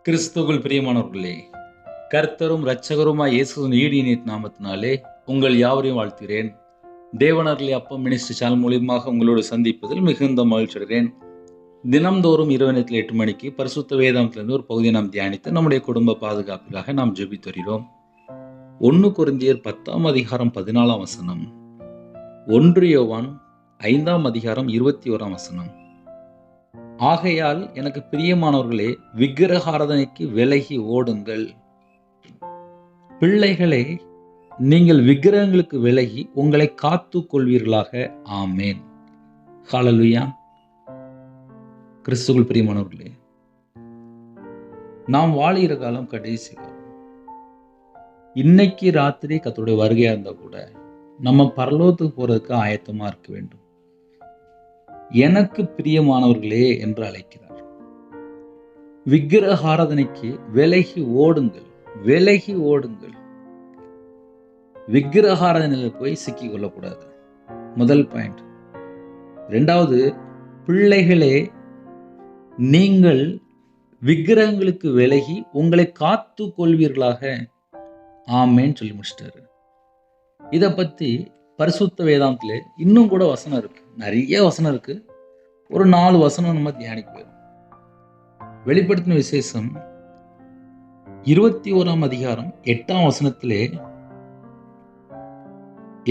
கிறிஸ்துவுக்குள் பிரியமானவர்களே, கர்த்தரும் இரட்சகருமாய் இயேசுவின் ஈடியின் நாமத்தினாலே உங்கள் யாவரையும் வாழ்த்துகிறேன். தேவனர்லி அப்பம் மினிஸ்ட்ரி சேனல் மூலியமாக உங்களோடு சந்திப்பதில் மிகுந்த மகிழ்ச்சி அடைகிறேன். தினம்தோறும் இரவு நேரத்தில் 8 மணிக்கு பரிசுத்த வேதாகமத்திலிருந்து ஒரு பகுதியை நாம் தியானித்து நம்முடைய குடும்ப பாதுகாப்பிற்காக நாம் ஜெபித்து வருகிறோம். 1 கொரிந்தியர் 10ஆம் அதிகாரம் 14ஆம் வசனம், 1 யோவான் 5ஆம் அதிகாரம் 21ஆம் வசனம். ஆகையால் எனக்கு பிரியமானவர்களே, விக்கிரகாராதனைக்கு விலகி ஓடுங்கள். பிள்ளைகளே, நீங்கள் விக்கிரகங்களுக்கு விலகி உங்களை காத்து கொள்வீர்களாக. ஆமேன். ஹல்லேலூயா. கிறிஸ்துவுக்குள் பிரியமானவர்களே, நாம் வாழுகிற காலம் கடைசி காலம். இன்னைக்கு ராத்திரி கர்த்தருடைய வருகையா இருந்தா கூட நம்ம பரலோகத்துக்கு போறதுக்கு ஆயத்தமா இருக்க வேண்டும். எனக்கு பிரியமானவர்களே என்று அழைக்கிறார். விக்கிரக ஆராதனைக்கு விலகி ஓடுங்கள், விலகி ஓடுங்கள். விக்கிரக ஆராதனையில போய் சிக்கிக் கொள்ளக்கூடாது. முதல் பாயிண்ட். இரண்டாவது, பிள்ளைகளே, நீங்கள் விக்கிரகங்களுக்கு விலகி உங்களை காத்து கொள்வீர்களாக. ஆமேன்னு சொல்லி முடிச்சிட்டாரு. இதை பத்தி பரிசுத்த வேதாகமத்திலே இன்னும் கூட வசனம் இருக்கு, நிறைய வசனம் இருக்கு. ஒரு 4 வசனம் நம்ம தியானிக்க போயிடும். வெளிப்படுத்தின விசேஷம் 21ஆம் அதிகாரம் 8ஆம் வசனத்திலே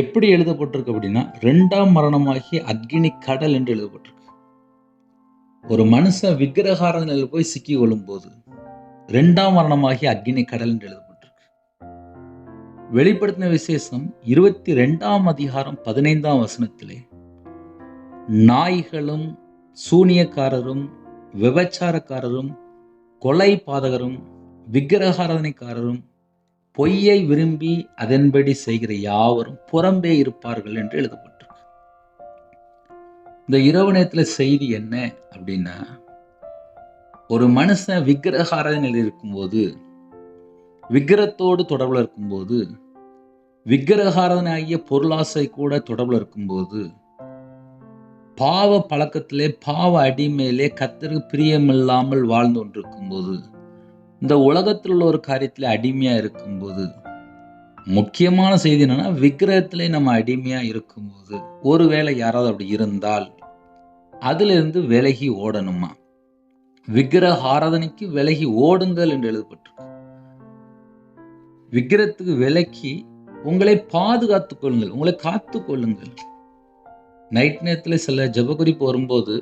எப்படி எழுதப்பட்டிருக்கு அப்படின்னா, 2ஆம் மரணமாகிய அக்கினி கடல் என்று எழுதப்பட்டிருக்கு. ஒரு மனுஷன் விக்கிரகாராதனையில போய் சிக்கி கொள்ளும் போது 2ஆம் மரணமாகிய அக்கினி கடல் என்று எழுதப்பட்டிருக்கு. வெளிப்படுத்தின விசேஷம் 22ஆம் அதிகாரம் 15ஆம் வசனத்திலே நாய்களும் சூனியக்காரரும் விபச்சாரக்காரரும் கொலை பாதகரும் விக்கிரகாராதனைக்காரரும் பொய்யை விரும்பி அதன்படி செய்கிற யாவரும் புறம்பே இருப்பார்கள் என்று எழுதப்பட்டிருக்கு. இந்த இரவு நேரத்துல செய்தி என்ன அப்படின்னா, ஒரு மனுஷன் விக்கிரகாராதனையில் இருக்கும்போது, விக்கிரத்தோடு தொடர்புல இருக்கும்போது, விக்கிரகாராதனை ஆகிய பொருளாசை கூட தொடர்புல இருக்கும்போது, பாவ பழக்கத்திலே பாவ அடிமையிலே கர்த்தருக்கு பிரியமில்லாமல் வாழ்ந்து கொண்டிருக்கும் போது, இந்த உலகத்தில் உள்ள ஒரு காரியத்திலே அடிமையா இருக்கும்போது, முக்கியமான செய்தி என்னன்னா, விக்கிரகத்திலே நம்ம அடிமையா இருக்கும்போது, ஒருவேளை யாராவது அப்படி இருந்தால் அதிலிருந்து விலகி ஓடணுமா. விக்கிரக ஆராதனைக்கு விலகி ஓடுங்கள் என்று எழுதப்பட்டிருக்கு. விக்கிரத்துக்கு விலக்கி உங்களை பாதுகாத்துக் கொள்ளுங்கள், உங்களை காத்துக் கொள்ளுங்கள். நைட் நேரத்தில் சில ஜெபக்குறிப்பு வரும்போது,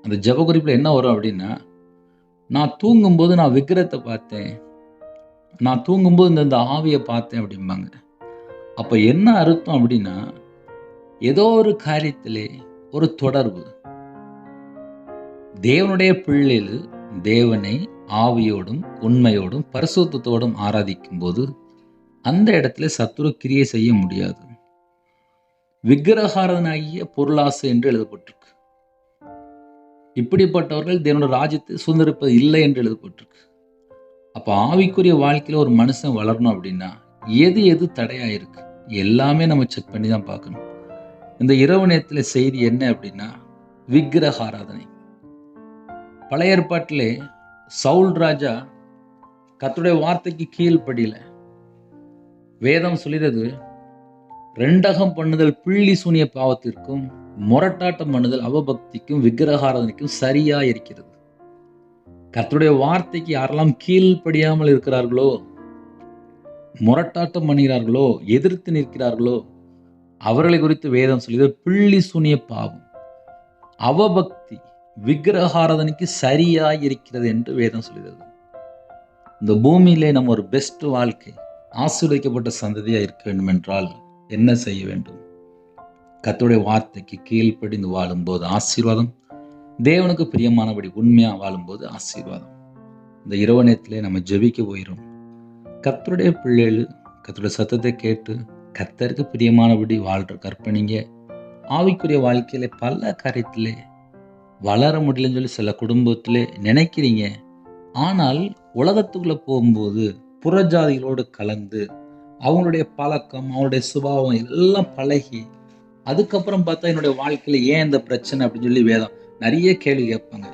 அந்த ஜெபக்குறிப்பில் என்ன வரும் அப்படின்னா, நான் தூங்கும்போது நான் விக்கிரத்தை பார்த்தேன், நான் தூங்கும்போது இந்த ஆவியை பார்த்தேன் அப்படிம்பாங்க. அப்போ என்ன அர்த்தம் அப்படின்னா, ஏதோ ஒரு காரியத்திலே ஒரு தொடர்பு. தேவனுடைய பிள்ளைகள் தேவனை ஆவியோடும் உண்மையோடும் பரிசுத்தத்தோடும் ஆராதிக்கும் போது அந்த இடத்துல சத்துரு கிரியை செய்ய முடியாது. விக்கிரகாராதனாகிய பொருளாசை என்று எழுதப்பட்டிருக்கு. இப்படிப்பட்டவர்கள் தேவனுடைய ராஜ்யத்தை சுதந்திரிப்பது இல்லை என்று எழுதப்பட்டிருக்கு. அப்ப ஆவிக்குரிய வாழ்க்கையில ஒரு மனுஷன் வளரணும் அப்படின்னா எது எது தடையா இருக்கு எல்லாமே நம்ம செக் பண்ணி தான் பார்க்கணும். இந்த இரவு நேரத்துல செய்தி என்ன அப்படின்னா, விக்கிரக ஆராதனை. பழைய ஏற்பாட்டிலே சவுல் ராஜா கர்த்தருடைய வார்த்தைக்கு கீழ்ப்படியல. வேதம் சொல்கிறது, ரெண்டகம் பண்ணுதல் பிள்ளி சூனிய பாவத்திற்கும் முரட்டாட்டம் பண்ணுதல் அவபக்திக்கும் விக்கிரகாராதனைக்கும் சரியா இருக்கிறது. கர்த்தருடைய வார்த்தைக்கு யாரெல்லாம் கீழ்ப்படியாமல் இருக்கிறார்களோ, முரட்டாட்டம் பண்ணுகிறார்களோ, எதிர்த்து நிற்கிறார்களோ, அவர்களை குறித்து வேதம் சொல்கிறது பிள்ளி சூனிய பாவம், அவபக்தி, விக்கிரகாராதனைக்கு சரியா இருக்கிறது என்று வேதம் சொல்கிறது. இந்த பூமியிலே நம்ம ஒரு பெஸ்ட் வாழ்க்கை, ஆசீர்வதிக்கப்பட்ட சந்ததியா இருக்க வேண்டும் என்றால் என்ன செய்ய வேண்டும்? கர்த்தருடைய வார்த்தைக்கு கீழ்ப்படிந்து வாழும்போது ஆசீர்வாதம், தேவனுக்கு பிரியமானபடி உண்மையா வாழும்போது ஆசீர்வாதம். இந்த இரவு நேரத்திலே நம்ம ஜெபிக்க போயிடும். கர்த்தருடைய பிள்ளைகள் கர்த்தருடைய சத்தத்தை கேட்டு கர்த்தருக்கு பிரியமானபடி வாழ்ற கற்பனைங்க. ஆவிக்குரிய வாழ்க்கையில பல காரியத்திலே வளர முடியலன்னு சொல்லி சில குடும்பத்திலே நினைக்கிறீங்க. ஆனால் உலகத்துக்குள்ள போகும்போது புறஜாதிகளோடு கலந்து அவங்களுடைய பழக்கம், அவங்களுடைய சுபாவம் எல்லாம் பழகி அதுக்கப்புறம் பார்த்தா என்னுடைய வாழ்க்கையில ஏன் இந்த பிரச்சனை அப்படின்னு சொல்லி வேதம் நிறைய கேள்வி கேட்பாங்க.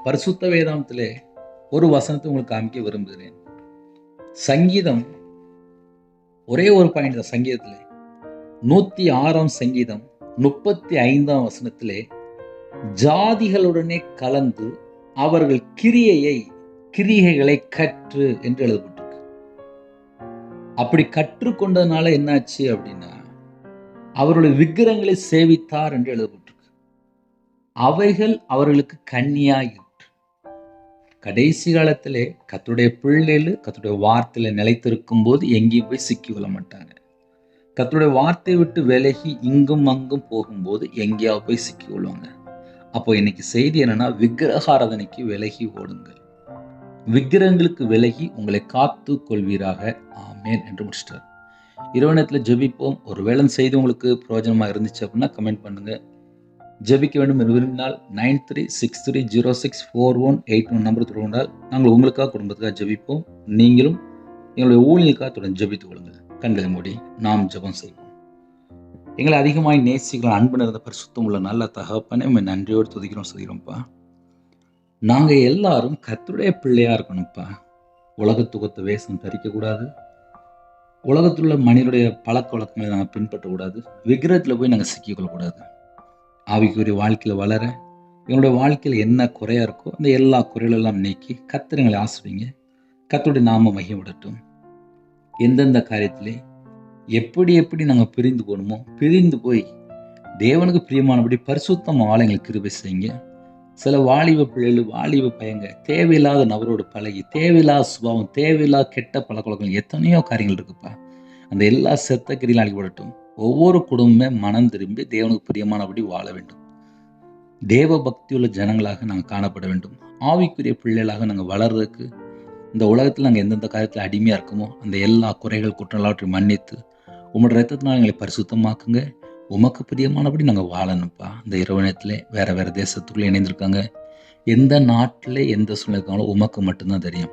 பரிசுத்த வேதாகமத்திலே ஒரு வசனத்தை உங்களுக்கு காமிக்க விரும்புகிறேன். சங்கீதம் ஒரே ஒரு பாயிண்ட் தான். சங்கீதத்திலே 106ஆம் சங்கீதம் 35ஆம் வசனத்திலே ஜாதிகளுடனே கலந்து அவர்கள் கிரியைகளை கற்று என்று எழுதப்பட்டிருக்கு. அப்படி கற்றுக்கொண்டதுனால என்னாச்சு அப்படின்னா, அவருடைய விக்கிரகங்களை சேவித்தார் என்று எழுதப்பட்டிருக்கு. அவைகள் அவர்களுக்கு கண்ணியாயிற்று. கடைசி காலத்திலே கர்த்தருடைய பிள்ளைகள் கர்த்தருடைய வார்த்தையில நிலைத்திருக்கும் போது எங்கேயும் போய் சிக்கிக்கொள்ள மாட்டாங்க. கர்த்தருடைய வார்த்தையை விட்டு விலகி இங்கும் அங்கும் போகும்போது எங்கேயாவது போய் சிக்கிக்கொள்வாங்க. அப்போ இன்னைக்கு செய்தி என்னன்னா, விக்கிரகாராதனைக்கு விலகி ஓடுங்கள். விக்கிரகங்களுக்கு விலகி உங்களை காத்து கொள்வீராக. ஆமேன் என்று முடிச்சிட்டார். இரவு நேரத்தில் ஜெபிப்போம். ஒரு வேளை செய்தி உங்களுக்கு பிரயோஜனமாக இருந்துச்சு அப்படின்னா கமெண்ட் பண்ணுங்க. ஜெபிக்க வேண்டும் என்று விரும்பினால் 9363064181 நம்பர் தொடர்ந்தால் நாங்கள் உங்களுக்காக குடும்பத்துக்காக ஜெபிப்போம். நீங்களும் எங்களுடைய ஊழியர்களுக்காக தொடர்ந்து ஜெபித்துக் கொள்ளுங்கள். கண்களை மூடி நாம் ஜெபம் செய்வோம். எங்களை அதிகமாய் நேசிக்கிற அன்பு நிறைந்த பரிசுத்தம் உள்ள நல்ல தகப்பனே, உண்மை நன்றியோடு துதிக்கிறோம்ப்பா. நாங்கள் எல்லாரும் கர்த்தருடைய பிள்ளையா இருக்கணும்ப்பா. உலகத்துகத்தை வேஷம் தரிக்கக்கூடாது. உலகத்தில் உள்ள மனிதனுடைய பழக்க வழக்கங்களை நாங்கள் பின்பற்றக்கூடாது. விக்கிரகத்தில் போய் நாங்கள் சிக்கிக்கொள்ளக்கூடாது. ஆவிக்குரிய வாழ்க்கையில் வளர எங்களுடைய வாழ்க்கையில் என்ன குறையா இருக்கோ அந்த எல்லா குறைகளெல்லாம் நீக்கி கர்த்தர் எங்களை ஆசிர்வதிங்க. கர்த்தருடைய நாம மகிமைப்படட்டும். எந்தெந்த காரியத்திலே எப்படி நாங்கள் பிரிந்து போகணுமோ பிரிந்து போய் தேவனுக்கு பிரியமானபடி பரிசுத்தமாக வாழ எங்களுக்கு கிருபை செய்யுங்க. சில வாலிப பிள்ளைகள் வாலிப பையங்க தேவையில்லாத நபரோடு பழகி தேவையில்லாத சுபாவம் தேவையில்லாத கெட்ட பழக்கவழக்கங்கள் எத்தனையோ காரியங்கள் இருக்குப்பா. அந்த எல்லா செத்த கிரியும் அழிக்கப்படட்டும். ஒவ்வொரு குடும்பமே மனம் திரும்பி தேவனுக்கு பிரியமானபடி வாழ வேண்டும். தேவ பக்தியுள்ள ஜனங்களாக நாங்கள் காணப்பட வேண்டும். ஆவிக்குரிய பிள்ளைகளாக நாங்கள் வளர்றதுக்கு இந்த உலகத்தில் நாங்கள் எந்தெந்த காரியத்தில் அடிமையாக இருக்குமோ அந்த எல்லா குறைகள் குற்றலாவற்றையும் மன்னித்து உங்களோட ரத்தத்தினால் எங்களை பரிசுத்தமாக்குங்க. உமக்கு பிரியமானபடி நாங்கள் வாழணும்ப்பா. இந்த இரவு நேரத்தில் வேறு தேசத்துக்குள்ளே இணைந்திருக்காங்க. எந்த நாட்டில் எந்த சூழ்நிலை இருக்காங்களோ உமக்கு மட்டும்தான் தெரியும்.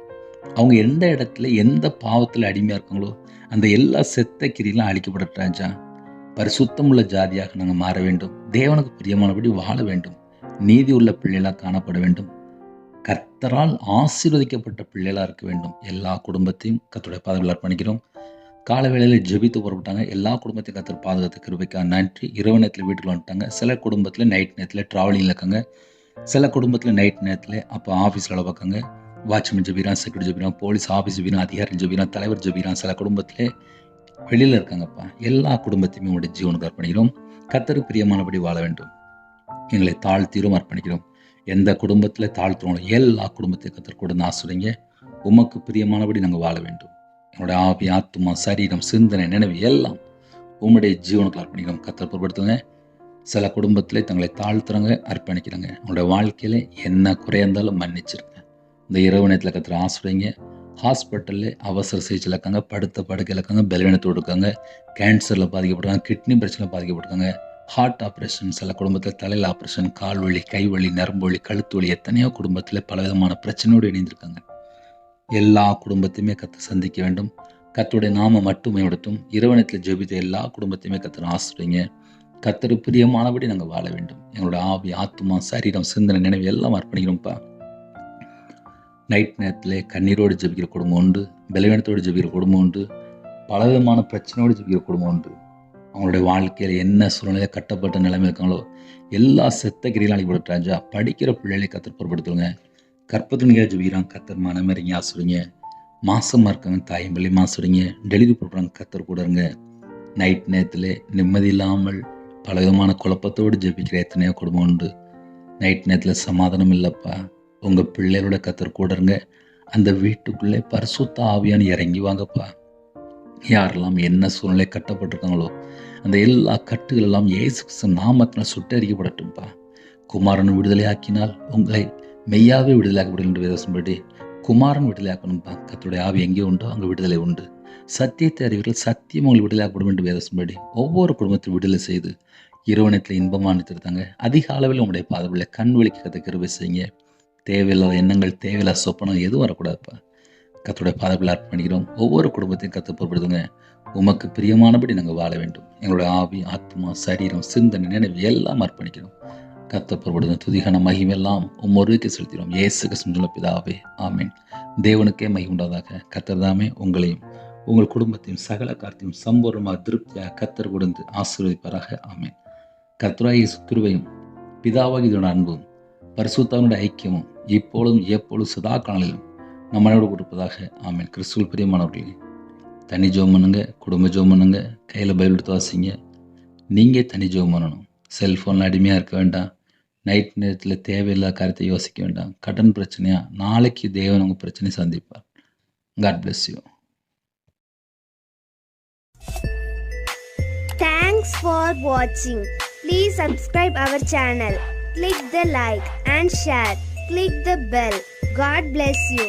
அவங்க எந்த இடத்துல எந்த பாவத்தில் அடிமையாக இருக்காங்களோ அந்த எல்லா செத்த கிரியெல்லாம் அழிக்கப்படட்டாச்சா. பரிசுத்தம் உள்ள ஜாதியாக நாங்கள் மாற வேண்டும். தேவனுக்கு பிரியமானபடி வாழ வேண்டும். நீதி உள்ள பிள்ளைகளாக காணப்பட வேண்டும். கர்த்தரால் ஆசீர்வதிக்கப்பட்ட பிள்ளைகளாக இருக்க வேண்டும். எல்லா குடும்பத்தையும் கர்த்தருடைய பாதத்தில் அர்ப்பணிக்கிறோம். கால வேளையில் ஜெபித்து புறப்பட்டாங்க. எல்லா குடும்பத்தையும் கர்த்தர் பாதுகாத்து கிருபைக்காக நன்றி. இரவு நேரத்தில் வீட்டுக்கு வந்துட்டாங்க. சில குடும்பத்தில் நைட் நேரத்தில் ட்ராவலிங்கில் இருக்காங்க. சில குடும்பத்தில் நைட் நேரத்தில் அப்போ ஆஃபீஸில் வேலை பார்க்காங்க. வாட்ச்மேன் ஜெபிக்கிறான், செக்யூரிட்டி ஜெபிக்கிறான், போலீஸ் ஆஃபீஸ் ஜெபிக்கிறான், அதிகாரி ஜெபிக்கிறான், தலைவர் ஜெபிக்கிறான். சில குடும்பத்தில் வெளியில் இருக்காங்கப்பா. எல்லா குடும்பத்தையுமே உங்களுடைய ஜீவனுக்கு அர்ப்பணிக்கிறோம். கர்த்தருக்கு பிரியமானபடி வாழ வேண்டும். எங்களை தாழ்த்தீரும் அர்ப்பணிக்கிறோம். எந்த குடும்பத்தில் தாழ்த்துறோம் எல்லா குடும்பத்தையும் கர்த்தர் கூட ஆசிரியங்க. உமக்கு பிரியமானபடி நாங்கள் வாழ வேண்டும். என்னுடைய ஆவி ஆத்துமா சரீரம் சிந்தனை நினைவு எல்லாம் உம்முடைய ஜீவனுக்கு அர்ப்பணிக்கிறோம். கர்த்தர் பொருட்படுத்துங்க. சில குடும்பத்தில் தங்களை தாழ்த்துறங்க, அர்ப்பணிக்கிறாங்க. உங்களுடைய வாழ்க்கையில் என்ன குறையா இருந்தாலும் மன்னிச்சிருங்க. இந்த இரவு நேரத்தில் கர்த்தர் ஆசிரியங்க. ஹாஸ்பிட்டலில் அவசர சிகிச்சையில் இருக்காங்க, படுத்த படுக்கையில் இருக்காங்க, பலவீனத்தோடு இருக்காங்க, கேன்சரில் பாதிக்கப்பட்டிருக்காங்க, கிட்னி பிரச்சனை பாதிக்கப்பட்டிருக்காங்க, ஹார்ட் ஆப்ரேஷன், சில குடும்பத்தில் தலையில் ஆப்ரேஷன், கால் வலி, கை வலி, நரம்பு வலி, கழுத்து வலி, எத்தனையோ குடும்பத்தில் பலவிதமான பிரச்சனையோடு இணைந்திருக்காங்க. எல்லா குடும்பத்தையுமே கர்த்தர் சந்திக்க வேண்டும். கர்த்தருடைய நாம மட்டும் மேம்படுத்தும். இரவணத்தில் ஜெபித்த எல்லா குடும்பத்தையுமே கர்த்தர் ஆசிரியங்க. கர்த்தர் பிரியமானபடி நாங்கள் வாழ வேண்டும். எங்களோட ஆவி ஆத்துமா சரீரம் சிந்தனை நினைவு எல்லாம் அர்ப்பணிக்கிறோம்ப்பா. நைட் நேரத்தில் கண்ணீரோடு ஜெபிக்கிற குடும்பம் உண்டு, பலவீனத்தோடு ஜெபிக்கிற குடும்பம் உண்டு, பலவிதமான பிரச்சனையோடு ஜெபிக்கிற குடும்பம் உண்டு. அவங்களுடைய வாழ்க்கையில் என்ன சூழ்நிலை கட்டப்பட்ட நிலைமை இருக்காங்களோ எல்லா செத்த கிரியிலும் அழிக்கப்பட்ட ராஜா. படிக்கிற பிள்ளைகளை கர்த்தர் பொறுப்படுத்துங்க. கற்பத்தினியாக ஜெபிக்கிறாங்க, கர்த்தர் மனமிறங்கி ஆசிரியங்க. மாசமாக இருக்காங்க, தாயும் பள்ளி மாசுறீங்க. டெலிவரி போடுறாங்க, கர்த்தர் கூட இருங்க. நைட் நேரத்தில் நிம்மதி இல்லாமல் பலவிதமான குழப்பத்தோடு ஜெபிக்கிற எத்தனையோ குடும்பம் உண்டு. நைட் நேரத்தில் சமாதானம் இல்லைப்பா. உங்கள் பிள்ளைகளோட கர்த்தர் கூட இருங்க. அந்த வீட்டுக்குள்ளே பரிசுத்த ஆவியானு இறங்கி வாங்கப்பா. யாரெல்லாம் என்ன சூழ்நிலை கட்டப்பட்டிருக்காங்களோ அந்த எல்லா கட்டுகள் எல்லாம் இயேசு கிறிஸ்து நாமத்தினால் சுட்டரிக்கப்படட்டும்ப்பா. குமாரன் விடுதலை ஆக்கினால் உங்களை மெய்யாவே விடுதலையாக்கப்படும் என்று வேதம்படி குமாரன் விடுதலையாக்கணும்ப்பா. கர்த்தருடைய ஆவி எங்கே உண்டோ அங்கே விடுதலை உண்டு. சத்தியத்தை அறிவீர்கள், சத்தியம் உங்களுக்கு விடுதலையாக்கப்படும் என்று வேதம்படி ஒவ்வொரு குடும்பத்தையும் விடுதலை செய்து இரவணத்தில் இன்பமான திருத்தாங்க. அதிக அளவில் உங்களுடைய பாதவில்லை கண் வலிக்கு கற்று கிருபை செய்யுங்க. தேவையில்லாத எண்ணங்கள், தேவையில்லாத சொப்பனம் எதுவும் வரக்கூடாதுப்பா. கர்த்தருடைய பாதத்தில் அர்ப்பணிக்கிறோம். ஒவ்வொரு குடும்பத்தையும் கர்த்தர் பொறுப்படுத்துங்க. உமக்கு பிரியமானபடி நாங்கள் வாழ வேண்டும். எங்களுடைய ஆவி ஆத்மா சரீரம் சிந்தனை நினைவு எல்லாம் அர்ப்பணிக்கிறோம். கர்த்தப்படுவது துதிகான மகிமெல்லாம் ஒருவருக்கு செலுத்தினோம். இயேசு கிறிஸ்துவின் பிதாவே, ஆமென். தேவனுக்கே மகிமை உண்டாதாக. கர்த்தர் தாமே உங்களையும் உங்கள் குடும்பத்தையும் சகல காரியத்தையும் சம்பூர்ணமாக திருப்தியாக கர்த்தர் கொடுத்து ஆசீர்வதிப்பாராக. ஆமென். கர்த்தராகிய இயேசு கிருபையும் பிதாவாகிய இதோட அன்பும் பரிசுத்தவனுடைய ஐக்கியமும் இப்பொழுதும் எப்பொழுதும் சதா காலங்களிலும் நம்மளோடு கொடுப்பதாக. ஆமென். கிறிஸ்துவில் பிரியமானவர்களே, தனி ஜெபம் பண்ணுங்க, குடும்ப ஜெபம் பண்ணுங்க, கையில் பைபிள் எடுத்து வாசிங்க. நீங்கள் தனி ஜெபம் பண்ணணும். செல்ஃபோனில் அடிமையாக இருக்க வேண்டாம். நைட் நேரத்தில் தேவையில்லாத காரியத்தை யோசிக்க வேண்டாம். கடன் பிரச்சனையா, நாளைக்கு தேவன் உங்கள் பிரச்சனையை சந்திப்பார். God bless you. Thanks for watching. Please subscribe our channel. Click the like and share. Click the bell. God bless you.